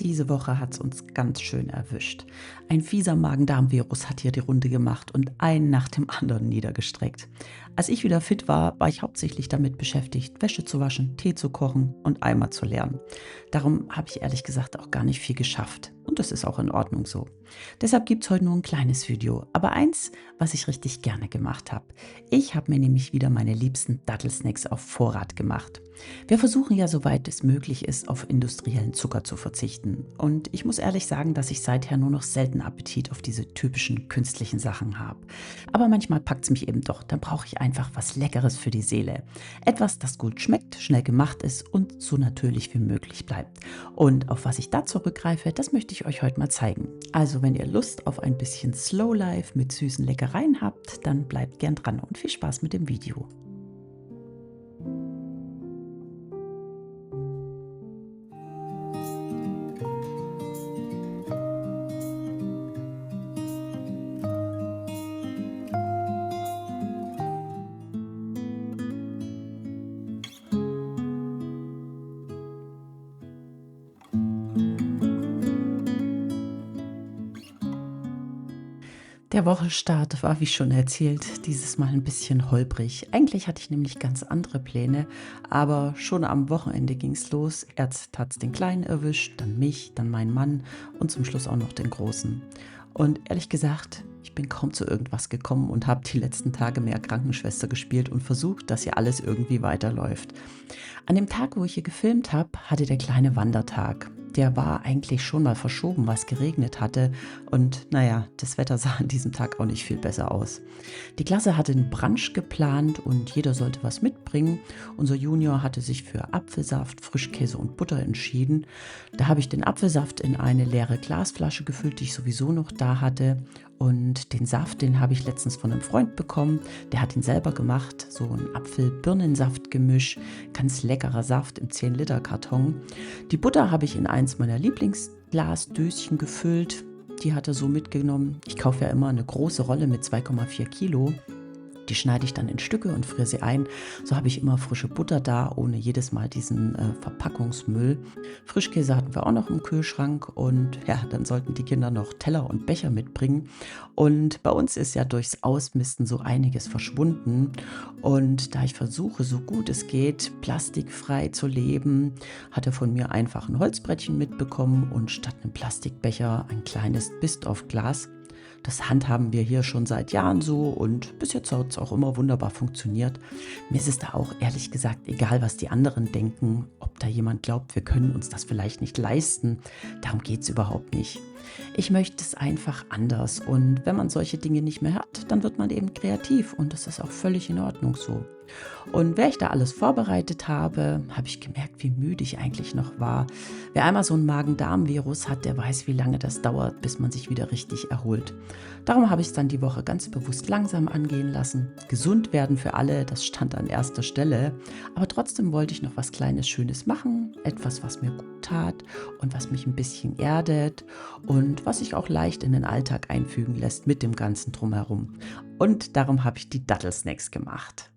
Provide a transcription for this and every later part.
Diese Woche hat's uns ganz schön erwischt. Ein fieser Magen-Darm-Virus hat hier die Runde gemacht und einen nach dem anderen niedergestreckt. Als ich wieder fit war, war ich hauptsächlich damit beschäftigt, Wäsche zu waschen, Tee zu kochen und Eimer zu leeren. Darum habe ich ehrlich gesagt auch gar nicht viel geschafft. Und das ist auch in Ordnung so. Deshalb gibt's heute nur ein kleines Video, aber eins, was ich richtig gerne gemacht habe. Ich habe mir nämlich wieder meine liebsten Dattelsnacks auf Vorrat gemacht. Wir versuchen ja, soweit es möglich ist, auf industriellen Zucker zu verzichten. Und ich muss ehrlich sagen, dass ich seither nur noch selten Appetit auf diese typischen künstlichen Sachen habe. Aber manchmal packt es mich eben doch. Dann brauche ich einfach was Leckeres für die Seele. Etwas, das gut schmeckt, schnell gemacht ist und so natürlich wie möglich bleibt. Und auf was ich da zurückgreife, das möchte ich euch heute mal zeigen. Also, wenn ihr Lust auf ein bisschen Slow Life mit süßen Leckereien habt, dann bleibt gern dran und viel Spaß mit dem Video. Der Wochenstart war, wie schon erzählt, dieses Mal ein bisschen holprig. Eigentlich hatte ich nämlich ganz andere Pläne, aber schon am Wochenende ging's los. Erst hat's den Kleinen erwischt, dann mich, dann meinen Mann und zum Schluss auch noch den Großen. Und ehrlich gesagt, ich bin kaum zu irgendwas gekommen und habe die letzten Tage mehr Krankenschwester gespielt und versucht, dass hier alles irgendwie weiterläuft. An dem Tag, wo ich hier gefilmt habe, hatte der Kleine Wandertag. Der war eigentlich schon mal verschoben, weil es geregnet hatte. Und naja, das Wetter sah an diesem Tag auch nicht viel besser aus. Die Klasse hatte einen Brunch geplant und jeder sollte was mitbringen. Unser Junior hatte sich für Apfelsaft, Frischkäse und Butter entschieden. Da habe ich den Apfelsaft in eine leere Glasflasche gefüllt, die ich sowieso noch da hatte. Und den Saft, den habe ich letztens von einem Freund bekommen. Der hat ihn selber gemacht. So ein Apfel-Birnensaft-Gemisch. Ganz leckerer Saft im 10-Liter-Karton. Die Butter habe ich in eins meiner Lieblingsglasdöschen gefüllt. Die hat er so mitgenommen. Ich kaufe ja immer eine große Rolle mit 2,4 Kilo. Die schneide ich dann in Stücke und friere sie ein. So habe ich immer frische Butter da, ohne jedes Mal diesen Verpackungsmüll. Frischkäse hatten wir auch noch im Kühlschrank und ja, dann sollten die Kinder noch Teller und Becher mitbringen. Und bei uns ist ja durchs Ausmisten so einiges verschwunden. Und da ich versuche, so gut es geht, plastikfrei zu leben, hat er von mir einfach ein Holzbrettchen mitbekommen und statt einem Plastikbecher ein kleines Bist-of-Glas. Das handhaben wir hier schon seit Jahren so und bis jetzt hat es auch immer wunderbar funktioniert. Mir ist es da auch ehrlich gesagt egal, was die anderen denken, ob da jemand glaubt, wir können uns das vielleicht nicht leisten. Darum geht es überhaupt nicht. Ich möchte es einfach anders und wenn man solche Dinge nicht mehr hat, dann wird man eben kreativ und das ist auch völlig in Ordnung so. Und wer ich da alles vorbereitet habe, habe ich gemerkt, wie müde ich eigentlich noch war. Wer einmal so ein Magen-Darm-Virus hat, der weiß, wie lange das dauert, bis man sich wieder richtig erholt. Darum habe ich es dann die Woche ganz bewusst langsam angehen lassen. Gesund werden für alle, das stand an erster Stelle. Aber trotzdem wollte ich noch was Kleines, Schönes machen. Etwas, was mir gut tat und was mich ein bisschen erdet und was sich auch leicht in den Alltag einfügen lässt mit dem ganzen Drumherum. Und darum habe ich die Dattelsnacks gemacht.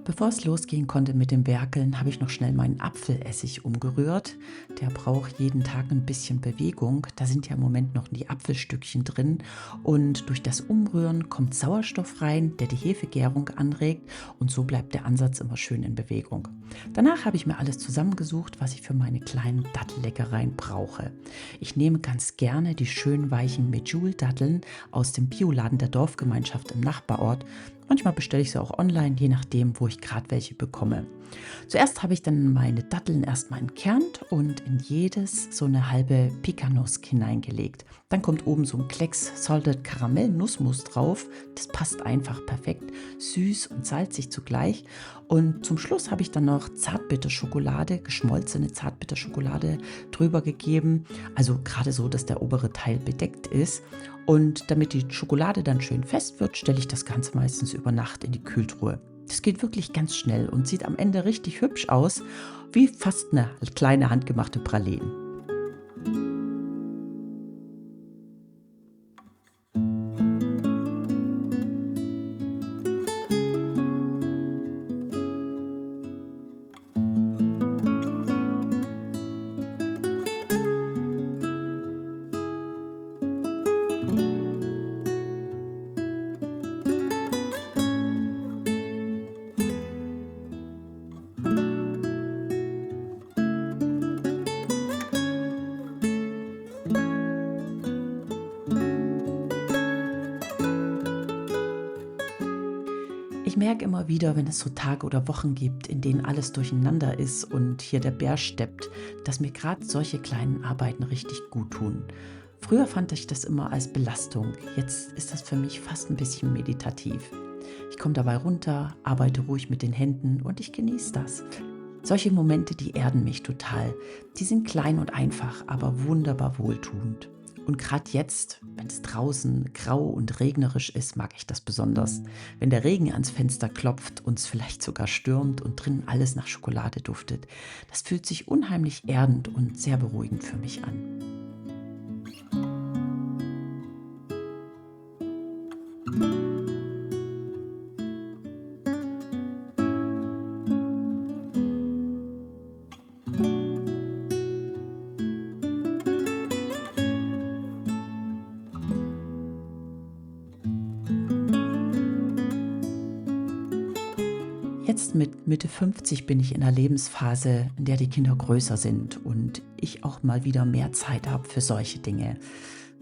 Bevor es losgehen konnte mit dem Werkeln, habe ich noch schnell meinen Apfelessig umgerührt. Der braucht jeden Tag ein bisschen Bewegung. Da sind ja im Moment noch die Apfelstückchen drin. Und durch das Umrühren kommt Sauerstoff rein, der die Hefegärung anregt. Und so bleibt der Ansatz immer schön in Bewegung. Danach habe ich mir alles zusammengesucht, was ich für meine kleinen Dattelleckereien brauche. Ich nehme ganz gerne die schön weichen Medjool-Datteln aus dem Bioladen der Dorfgemeinschaft im Nachbarort. Manchmal bestelle ich sie auch online, je nachdem, wo ich gerade welche bekomme. Zuerst habe ich dann meine Datteln erstmal entkernt und in jedes so eine halbe Pekanuss hineingelegt. Dann kommt oben so ein Klecks Salted Karamell Nussmus drauf. Das passt einfach perfekt, süß und salzig zugleich. Und zum Schluss habe ich dann noch Zartbitterschokolade, geschmolzene Zartbitterschokolade drüber gegeben. Also gerade so, dass der obere Teil bedeckt ist. Und damit die Schokolade dann schön fest wird, stelle ich das Ganze meistens über Nacht in die Kühltruhe. Das geht wirklich ganz schnell und sieht am Ende richtig hübsch aus, wie fast eine kleine handgemachte Praline. Ich merke immer wieder, wenn es so Tage oder Wochen gibt, in denen alles durcheinander ist und hier der Bär steppt, dass mir gerade solche kleinen Arbeiten richtig gut tun. Früher fand ich das immer als Belastung. Jetzt ist das für mich fast ein bisschen meditativ. Ich komme dabei runter, arbeite ruhig mit den Händen und ich genieße das. Solche Momente, die erden mich total. Die sind klein und einfach, aber wunderbar wohltuend. Und gerade jetzt, wenn es draußen grau und regnerisch ist, mag ich das besonders. Wenn der Regen ans Fenster klopft und es vielleicht sogar stürmt und drinnen alles nach Schokolade duftet. Das fühlt sich unheimlich erdend und sehr beruhigend für mich an. Jetzt mit Mitte 50 bin ich in einer Lebensphase, in der die Kinder größer sind und ich auch mal wieder mehr Zeit habe für solche Dinge.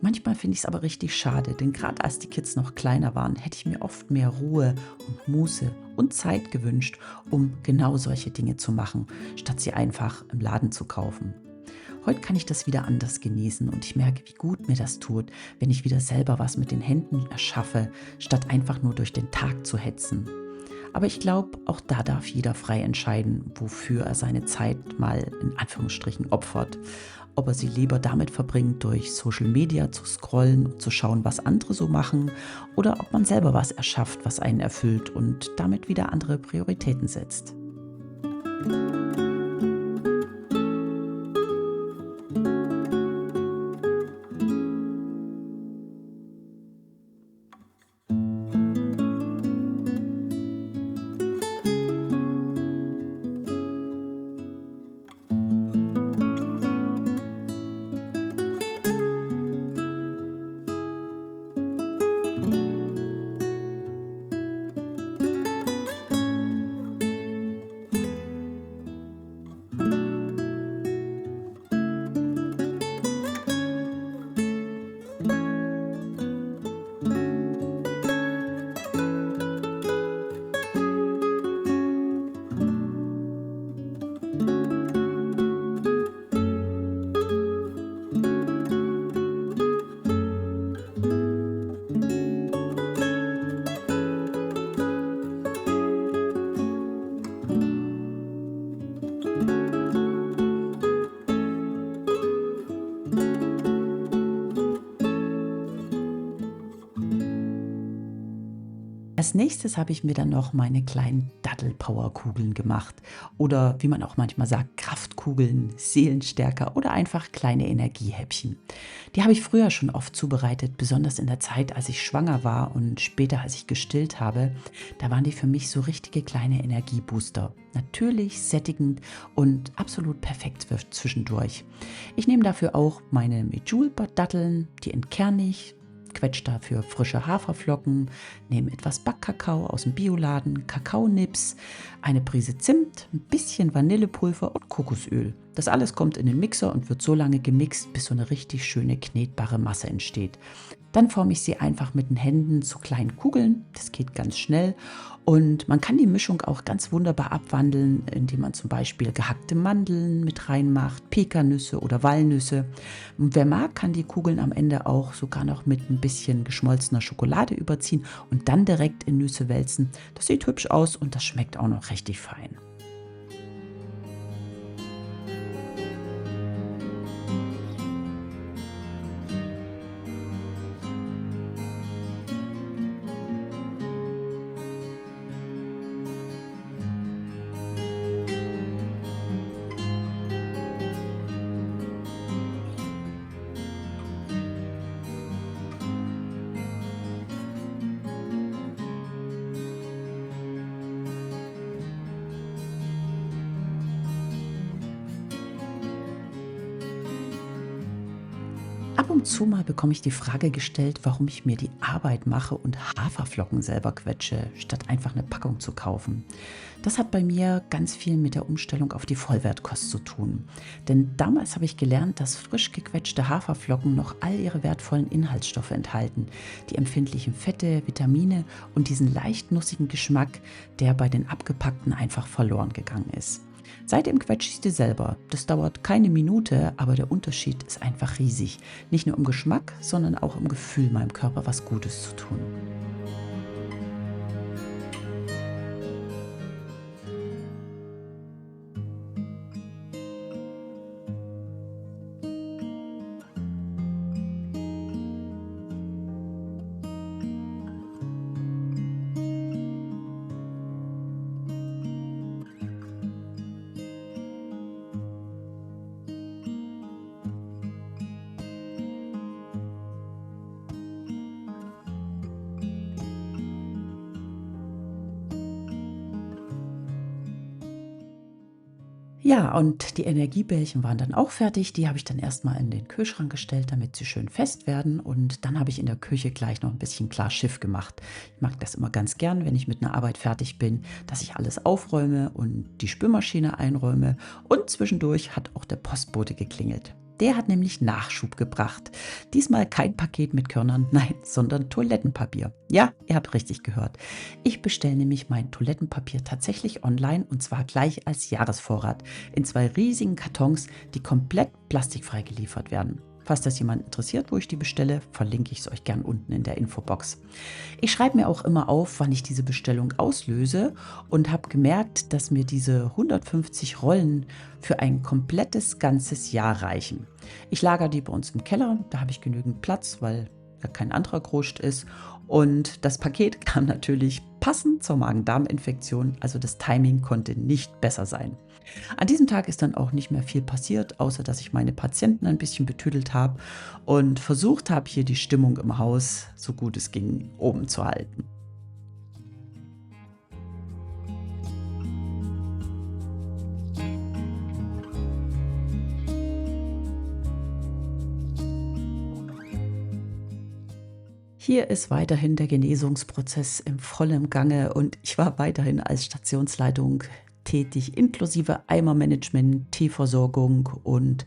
Manchmal finde ich es aber richtig schade, denn gerade als die Kids noch kleiner waren, hätte ich mir oft mehr Ruhe und Muße und Zeit gewünscht, um genau solche Dinge zu machen, statt sie einfach im Laden zu kaufen. Heute kann ich das wieder anders genießen und ich merke, wie gut mir das tut, wenn ich wieder selber was mit den Händen erschaffe, statt einfach nur durch den Tag zu hetzen. Aber ich glaube, auch da darf jeder frei entscheiden, wofür er seine Zeit mal in Anführungsstrichen opfert. Ob er sie lieber damit verbringt, durch Social Media zu scrollen und zu schauen, was andere so machen, oder ob man selber was erschafft, was einen erfüllt und damit wieder andere Prioritäten setzt. Als nächstes habe ich mir dann noch meine kleinen Dattel-Powerkugeln gemacht oder wie man auch manchmal sagt, Kraftkugeln, Seelenstärker oder einfach kleine Energiehäppchen. Die habe ich früher schon oft zubereitet, besonders in der Zeit, als ich schwanger war und später, als ich gestillt habe. Da waren die für mich so richtige kleine Energiebooster. Natürlich, sättigend und absolut perfekt für zwischendurch. Ich nehme dafür auch meine Medjool-Datteln, die entkerne ich, quetsche dafür frische Haferflocken, nehme etwas Backkakao aus dem Bioladen, Kakaonips, eine Prise Zimt, ein bisschen Vanillepulver und Kokosöl. Das alles kommt in den Mixer und wird so lange gemixt, bis so eine richtig schöne knetbare Masse entsteht. Dann forme ich sie einfach mit den Händen zu kleinen Kugeln. Das geht ganz schnell. Und man kann die Mischung auch ganz wunderbar abwandeln, indem man zum Beispiel gehackte Mandeln mit reinmacht, Pekannüsse oder Walnüsse. Und wer mag, kann die Kugeln am Ende auch sogar noch mit ein bisschen geschmolzener Schokolade überziehen und dann direkt in Nüsse wälzen. Das sieht hübsch aus und das schmeckt auch noch richtig fein. und zu mal bekomme ich die Frage gestellt, warum ich mir die Arbeit mache und Haferflocken selber quetsche, statt einfach eine Packung zu kaufen. Das hat bei mir ganz viel mit der Umstellung auf die Vollwertkost zu tun. Denn damals habe ich gelernt, dass frisch gequetschte Haferflocken noch all ihre wertvollen Inhaltsstoffe enthalten, die empfindlichen Fette, Vitamine und diesen leicht nussigen Geschmack, der bei den abgepackten einfach verloren gegangen ist. Seitdem quetsche ich sie selber. Das dauert keine Minute, aber der Unterschied ist einfach riesig. Nicht nur im Geschmack, sondern auch im Gefühl, meinem Körper was Gutes zu tun. Ja, und die Energiebällchen waren dann auch fertig. Die habe ich dann erstmal in den Kühlschrank gestellt, damit sie schön fest werden. Und dann habe ich in der Küche gleich noch ein bisschen klar Schiff gemacht. Ich mag das immer ganz gern, wenn ich mit einer Arbeit fertig bin, dass ich alles aufräume und die Spülmaschine einräume. Und zwischendurch hat auch der Postbote geklingelt. Der hat nämlich Nachschub gebracht. Diesmal kein Paket mit Körnern, nein, sondern Toilettenpapier. Ja, ihr habt richtig gehört. Ich bestelle nämlich mein Toilettenpapier tatsächlich online und zwar gleich als Jahresvorrat in zwei riesigen Kartons, die komplett plastikfrei geliefert werden. Falls das jemand interessiert, wo ich die bestelle, verlinke ich es euch gern unten in der Infobox. Ich schreibe mir auch immer auf, wann ich diese Bestellung auslöse und habe gemerkt, dass mir diese 150 Rollen für ein komplettes ganzes Jahr reichen. Ich lagere die bei uns im Keller, da habe ich genügend Platz, weil ja kein anderer Groscht ist. Und das Paket kam natürlich passend zur Magen-Darm-Infektion, also das Timing konnte nicht besser sein. An diesem Tag ist dann auch nicht mehr viel passiert, außer dass ich meine Patienten ein bisschen betüdelt habe und versucht habe, hier die Stimmung im Haus, so gut es ging, oben zu halten. Hier ist weiterhin der Genesungsprozess im vollen Gange und ich war weiterhin als Stationsleitung tätig, inklusive Eimermanagement, Teeversorgung und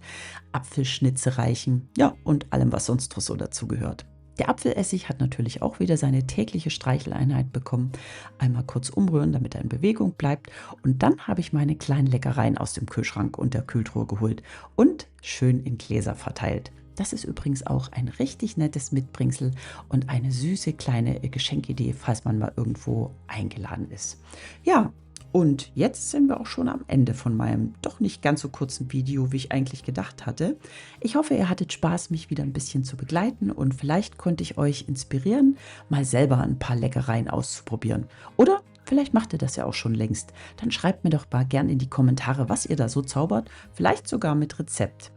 Apfelschnitze reichen, ja, und allem, was sonst noch so dazugehört. Der Apfelessig hat natürlich auch wieder seine tägliche Streicheleinheit bekommen. Einmal kurz umrühren, damit er in Bewegung bleibt. Und dann habe ich meine kleinen Leckereien aus dem Kühlschrank und der Kühltruhe geholt und schön in Gläser verteilt. Das ist übrigens auch ein richtig nettes Mitbringsel und eine süße kleine Geschenkidee, falls man mal irgendwo eingeladen ist. Ja, und jetzt sind wir auch schon am Ende von meinem doch nicht ganz so kurzen Video, wie ich eigentlich gedacht hatte. Ich hoffe, ihr hattet Spaß, mich wieder ein bisschen zu begleiten und vielleicht konnte ich euch inspirieren, mal selber ein paar Leckereien auszuprobieren. Oder vielleicht macht ihr das ja auch schon längst. Dann schreibt mir doch mal gern in die Kommentare, was ihr da so zaubert, vielleicht sogar mit Rezept.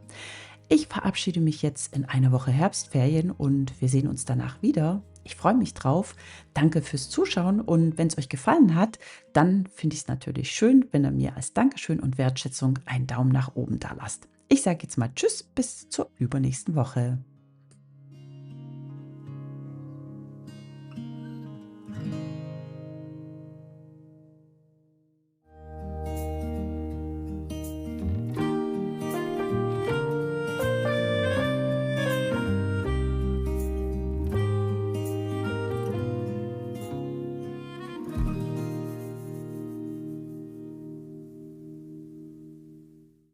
Ich verabschiede mich jetzt in einer Woche Herbstferien und wir sehen uns danach wieder. Ich freue mich drauf. Danke fürs Zuschauen und wenn es euch gefallen hat, dann finde ich es natürlich schön, wenn ihr mir als Dankeschön und Wertschätzung einen Daumen nach oben da lasst. Ich sage jetzt mal Tschüss, bis zur übernächsten Woche.